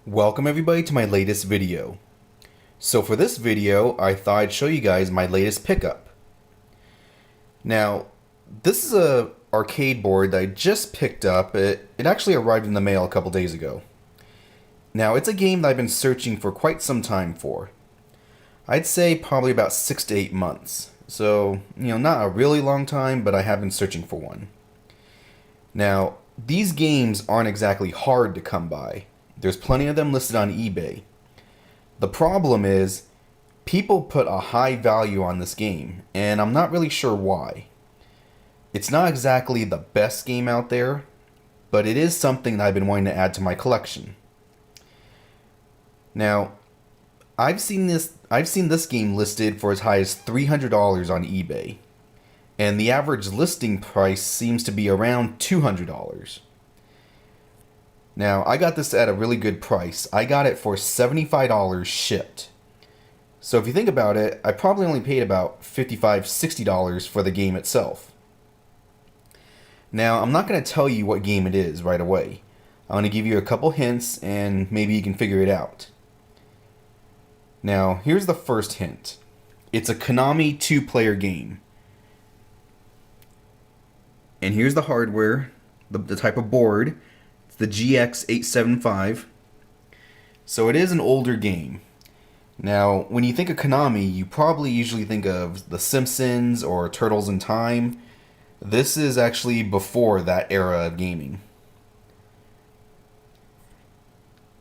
Welcome everybody to my latest video. So for this video, I thought I'd show you guys my latest pickup. Now, this is a arcade board that I just picked up. It actually arrived in the mail a couple days ago. Now, it's a game that I've been searching for quite some time for. I'd say probably about 6 to 8 months. So, not a really long time, but I have been searching for one. Now, these games aren't exactly hard to come by. There's plenty of them listed on eBay. The problem is, people put a high value on this game, and I'm not really sure why. It's not exactly the best game out there, but it is something that I've been wanting to add to my collection. Now, I've seen this game listed for as high as $300 on eBay, and the average listing price seems to be around $200. Now, I got this at a really good price. I got it for $75 shipped. So if you think about it, I probably only paid about $55, $60 for the game itself. Now, I'm not going to tell you what game it is right away. I'm going to give you a couple hints and maybe you can figure it out. Now, here's the first hint. It's a Konami 2-player game. And here's the hardware, the type of board. It's the GX875. So it is an older game. Now, when you think of Konami, you probably usually think of The Simpsons or Turtles in Time. This is actually before that era of gaming.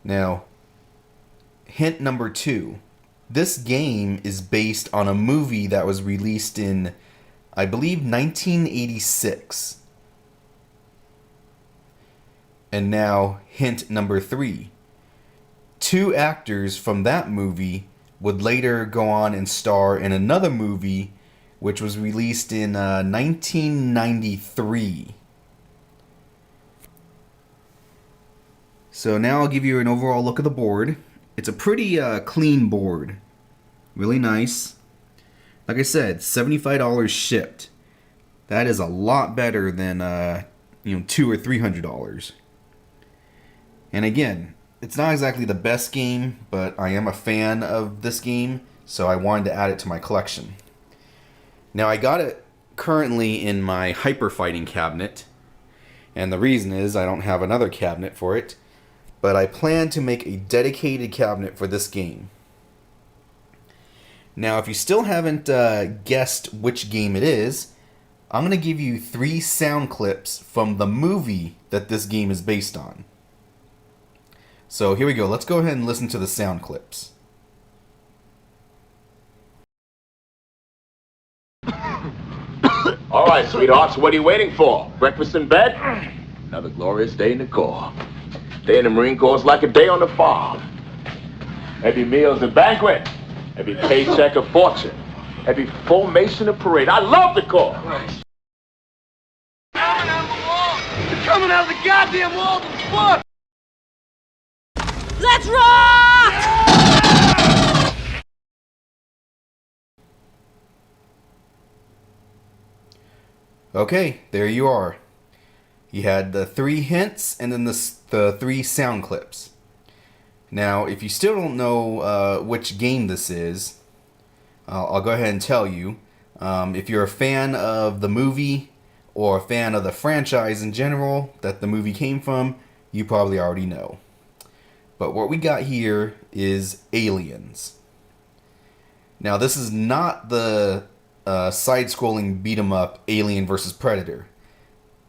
Now, hint number 2. This game is based on a movie that was released in, I believe, 1986. And now, hint number 3. 2 actors from that movie would later go on and star in another movie which was released in 1993. So now I'll give you an overall look at the board. It's a pretty clean board. Really nice. Like I said, $75 shipped. That is a lot better than $200 or $300. And again, it's not exactly the best game, but I am a fan of this game, so I wanted to add it to my collection. Now, I got it currently in my Hyper Fighting cabinet, and the reason is I don't have another cabinet for it, but I plan to make a dedicated cabinet for this game. Now, if you still haven't guessed which game it is, I'm going to give you 3 sound clips from the movie that this game is based on. So here we go. Let's go ahead and listen to the sound clips. All right, sweethearts, what are you waiting for? Breakfast in bed? Another glorious day in the Corps. Day in the Marine Corps is like a day on the farm. Every meal's a banquet. Every paycheck a fortune. Every formation a parade. I love the Corps. Coming out of the wall! They're coming out of the goddamn wall to the spot! Let's rock! Okay, there you are. You had the 3 hints and then the 3 sound clips. Now, if you still don't know which game this is, I'll go ahead and tell you. If you're a fan of the movie or a fan of the franchise in general that the movie came from, you probably already know. But what we got here is Aliens. Now, this is not the side-scrolling beat-em-up Alien vs. Predator.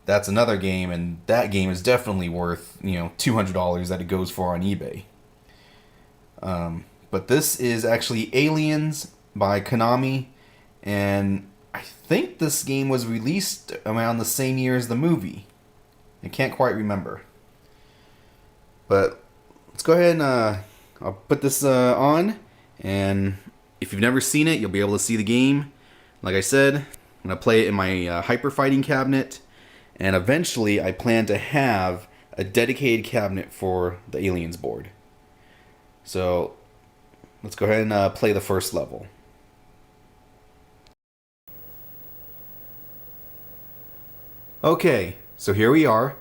That's another game, and that game is definitely worth, $200 that it goes for on eBay. But this is actually Aliens by Konami, and I think this game was released around the same year as the movie. I can't quite remember. But let's go ahead and I'll put this on, and if you've never seen it, you'll be able to see the game. Like I said, I'm going to play it in my Hyper Fighting cabinet, and eventually I plan to have a dedicated cabinet for the Aliens board. So let's go ahead and play the first level. Okay, so here we are.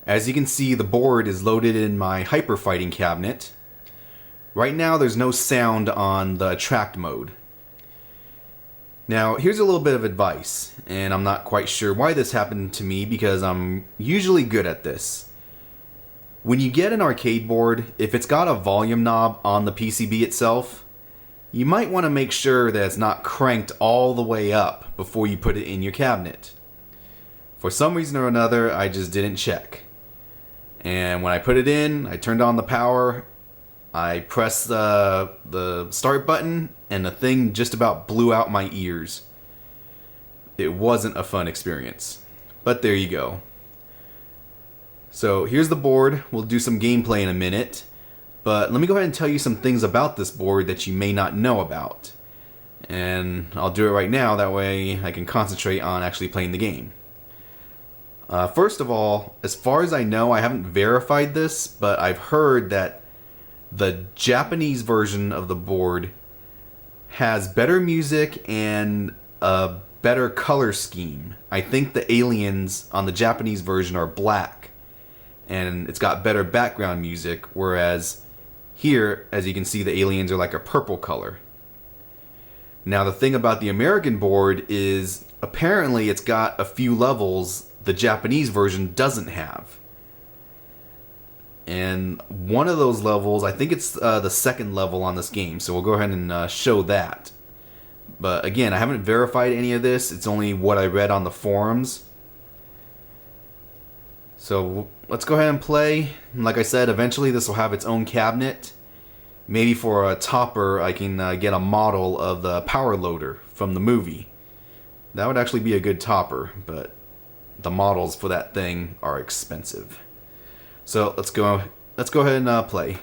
As you can see, the board is loaded in my hyper fighting cabinet. Right now there's no sound on the attract mode. Now here's a little bit of advice, and I'm not quite sure why this happened to me because I'm usually good at this. When you get an arcade board, if it's got a volume knob on the PCB itself, you might want to make sure that it's not cranked all the way up before you put it in your cabinet. For some reason or another, I just didn't check. And when I put it in, I turned on the power, I pressed the start button, and the thing just about blew out my ears. It wasn't a fun experience. But there you go. So here's the board. We'll do some gameplay in a minute. But let me go ahead and tell you some things about this board that you may not know about. And I'll do it right now, that way I can concentrate on actually playing the game. First of all, as far as I know, I haven't verified this, but I've heard that the Japanese version of the board has better music and a better color scheme. I think the aliens on the Japanese version are black, and it's got better background music, whereas here, as you can see, the aliens are like a purple color. Now, the thing about the American board is apparently it's got a few levels the Japanese version doesn't have. And one of those levels, I think it's the second level on this game, so we'll go ahead and show that. But again, I haven't verified any of this, it's only what I read on the forums. So let's go ahead and play. And like I said, eventually this will have its own cabinet. Maybe for a topper, I can get a model of the power loader from the movie. That would actually be a good topper, but the models for that thing are expensive. So let's go ahead and play.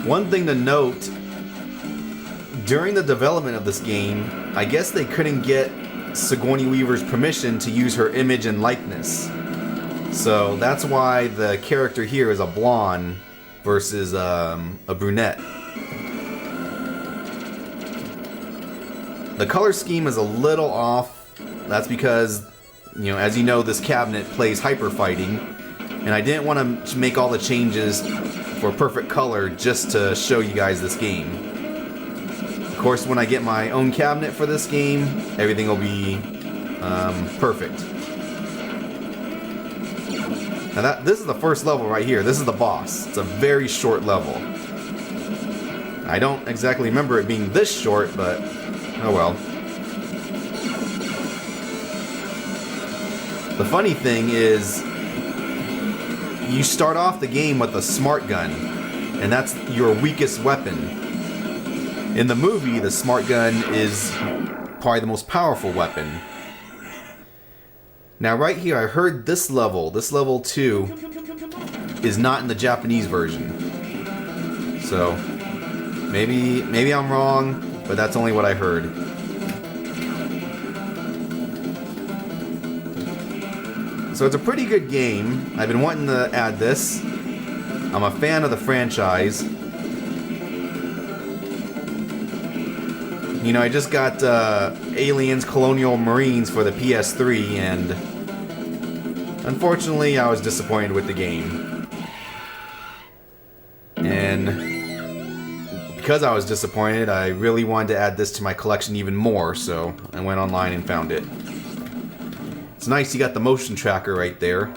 One thing to note, during the development of this game, I guess they couldn't get Sigourney Weaver's permission to use her image and likeness. So that's why the character here is a blonde versus a brunette. The color scheme is a little off. That's because, as you know, this cabinet plays hyper fighting, and I didn't want to make all the changes for perfect color just to show you guys this game. Of course, when I get my own cabinet for this game, everything will be perfect. Now this is the first level right here. This is the boss. It's a very short level. I don't exactly remember it being this short, but oh well. The funny thing is, you start off the game with a smart gun, and that's your weakest weapon. In the movie, the smart gun is probably the most powerful weapon. Now right here, I heard this level 2, is not in the Japanese version. So, maybe I'm wrong, but that's only what I heard. So it's a pretty good game. I've been wanting to add this. I'm a fan of the franchise. I just got Aliens Colonial Marines for the PS3, and unfortunately I was disappointed with the game. And because I was disappointed, I really wanted to add this to my collection even more, so I went online and found it. It's nice you got the motion tracker right there.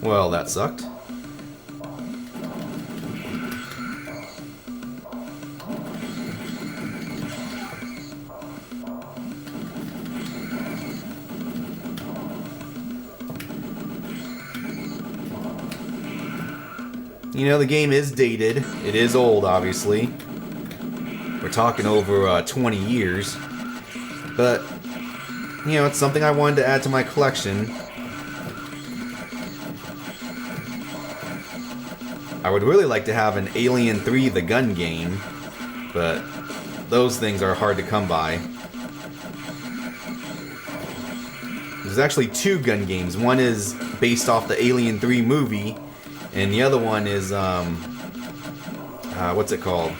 Well, that sucked. You know, the game is dated. It is old, obviously. We're talking over 20 years. But, you know, it's something I wanted to add to my collection. I would really like to have an Alien 3 The Gun game, but those things are hard to come by. There's actually 2 gun games. One is based off the Alien 3 movie, and the other one is, what's it called?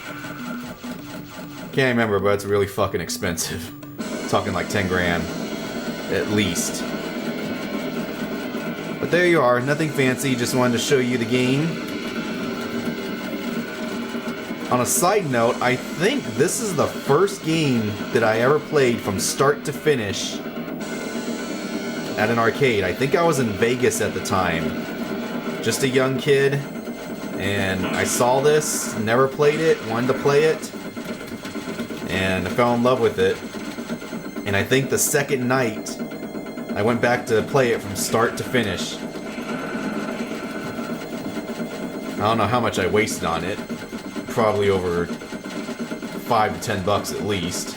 Can't remember, but it's really fucking expensive. Talking like 10 grand, at least. But there you are, nothing fancy, just wanted to show you the game. On a side note, I think this is the first game that I ever played from start to finish at an arcade. I think I was in Vegas at the time. Just a young kid, and I saw this, never played it, wanted to play it, and I fell in love with it. And I think the second night, I went back to play it from start to finish. I don't know how much I wasted on it. Probably over $5 to $10 at least.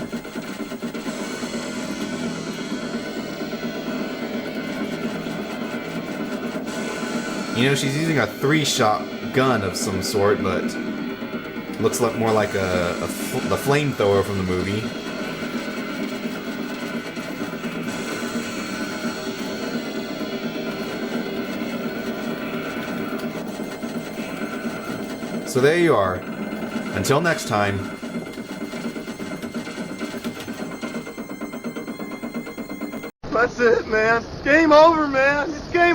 You know, she's using a 3-shot gun of some sort, but looks like more like the flamethrower from the movie. So there you are. Until next time. That's it, man. Game over, man. It's game